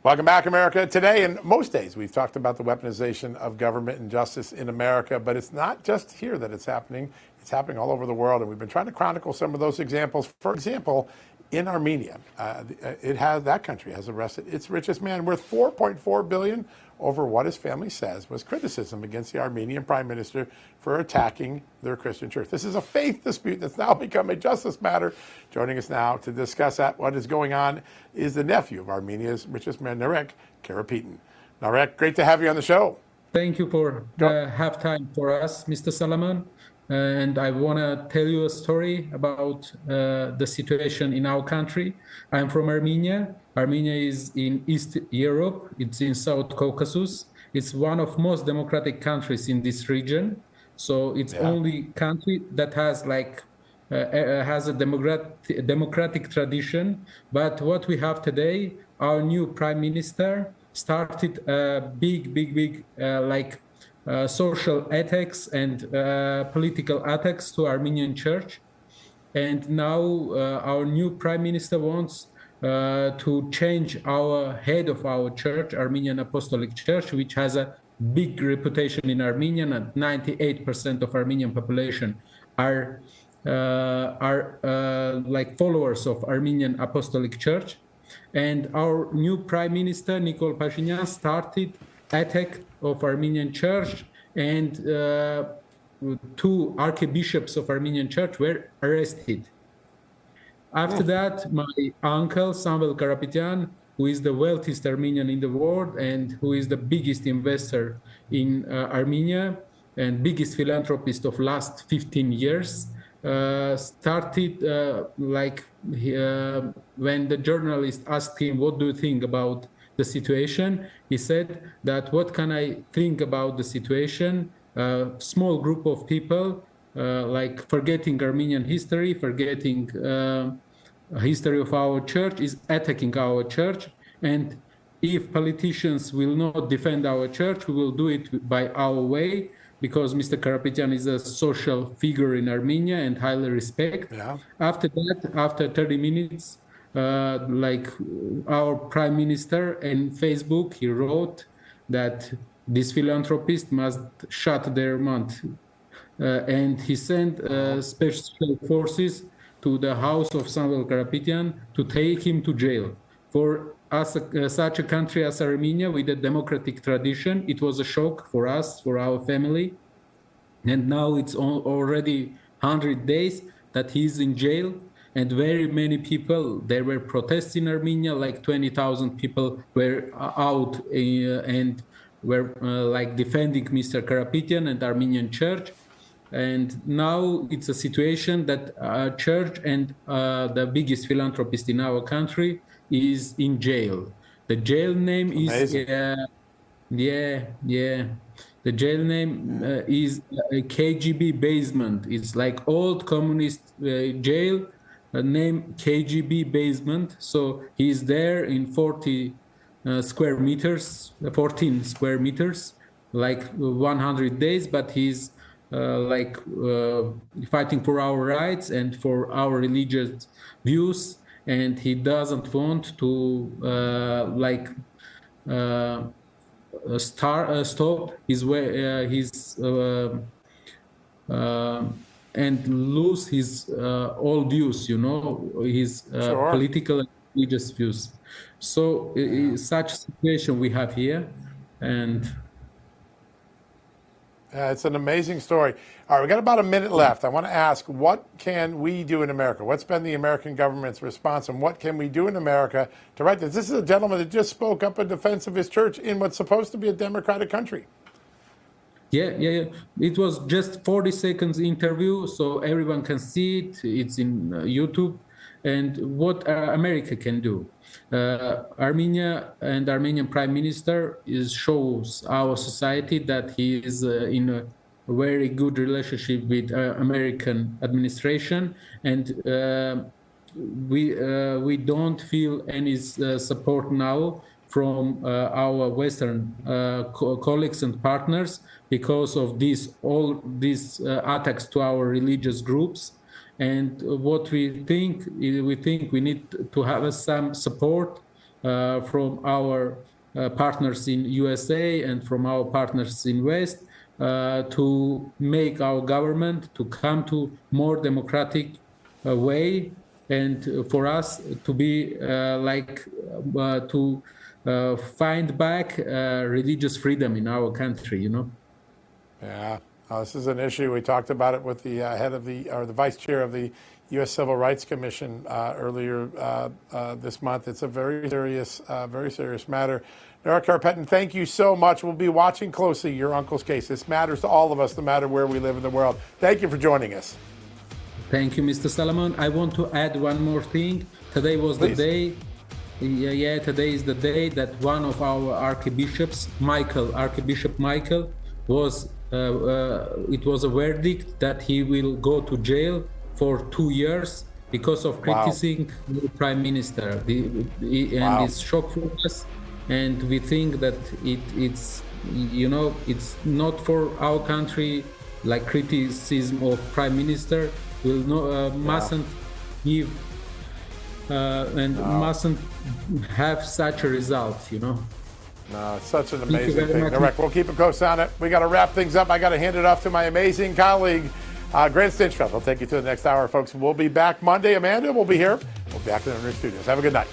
Welcome back, America. Today and most days, we've talked about the weaponization of government and justice in America, but it's not just here that it's happening. It's happening all over the world, and we've been trying to chronicle some of those examples. For example, in Armenia, that country has arrested its richest man worth $4.4 billion over what his family says was criticism against the Armenian prime minister for attacking their Christian church. This is a faith dispute that's now become a justice matter. Joining us now to discuss what is going on is the nephew of Armenia's richest man, Narek Karapetyan. Narek, great to have you on the show. Thank you for have time for us, Mr. Solomon. And I want to tell you a story about the situation in our country. I'm from Armenia. Armenia is in East Europe. It's in South Caucasus. It's one of most democratic countries in this region. So it's only country that has has a democratic tradition. But what we have today, our new prime minister started a big social attacks and political attacks to Armenian church. And now our new prime minister wants to change our head of our church, Armenian Apostolic Church, which has a big reputation in Armenia, and 98% of Armenian population are followers of Armenian Apostolic Church. And our new prime minister, Nikol Pashinyan, started attack of Armenian church, and two archbishops of Armenian church were arrested. After that, my uncle, Samvel Karapetyan, who is the wealthiest Armenian in the world and who is the biggest investor in Armenia and biggest philanthropist of last 15 years, started when the journalist asked him, what do you think about the situation? He said that, what can I think about the situation? Small group of people forgetting Armenian history, forgetting history of our church, is attacking our church. And if politicians will not defend our church, we will do it by our way, because Mr. Karapetyan is a social figure in Armenia and highly respected. Yeah. After that, after 30 minutes, our prime minister in Facebook, he wrote that this philanthropist must shut their mouth. And he sent special forces to the house of Samvel Karapetyan to take him to jail. For us, such a country as Armenia with a democratic tradition, it was a shock for us, for our family. And now it's already 100 days that he's in jail. And very many people, there were protests in Armenia, like 20,000 people were out and were defending Mr. Karapetyan and Armenian church. And now it's a situation that church and the biggest philanthropist in our country is in jail. The jail name is the jail name is KGB basement. It's like old communist jail, name KGB basement. So he's there in 14 square meters, like 100 days, but he's fighting for our rights and for our religious views, and he doesn't want to stop his way, and lose his old views, his political and religious views. So such situation we have here, and it's an amazing story. All right, we got about a minute left. I want to ask, what can we do in America? What's been the American government's response, and what can we do in America to right this? This is a gentleman that just spoke up in defense of his church in what's supposed to be a democratic country. Yeah. It was just 40 seconds interview, so everyone can see it. It's in YouTube. And what America can do. Armenia and Armenian Prime Minister shows our society that he is in a very good relationship with American administration, and we don't feel any support now from our Western colleagues and partners because of all these attacks to our religious groups. And what we think we need to have some support from our partners in USA and from our partners in West to make our government to come to more democratic way, and for us to be to find back religious freedom in our country, you know. Yeah, this is an issue. We talked about it with the head of the vice chair of the U.S. Civil Rights Commission earlier this month. It's a very serious matter. Samvel Karapetyan, thank you so much. We'll be watching closely your uncle's case. This matters to all of us, no matter where we live in the world. Thank you for joining us. Thank you, Mr. Solomon. I want to add one more thing. Today was the day. Today is the day that one of our archbishops, Archbishop Michael, was. It was a verdict that he will go to jail for 2 years because of criticizing the prime minister. And it's shock for us. And we think that it's not for our country, like criticism of prime minister mustn't give mustn't have such a result, you know. No, it's such an amazing thing. Direct. We'll keep a close on it. We got to wrap things up. I got to hand it off to my amazing colleague, Grant Stinchfeld. I'll take you to the next hour, folks. We'll be back Monday. Amanda will be here. We'll be back in our studios. Have a good night.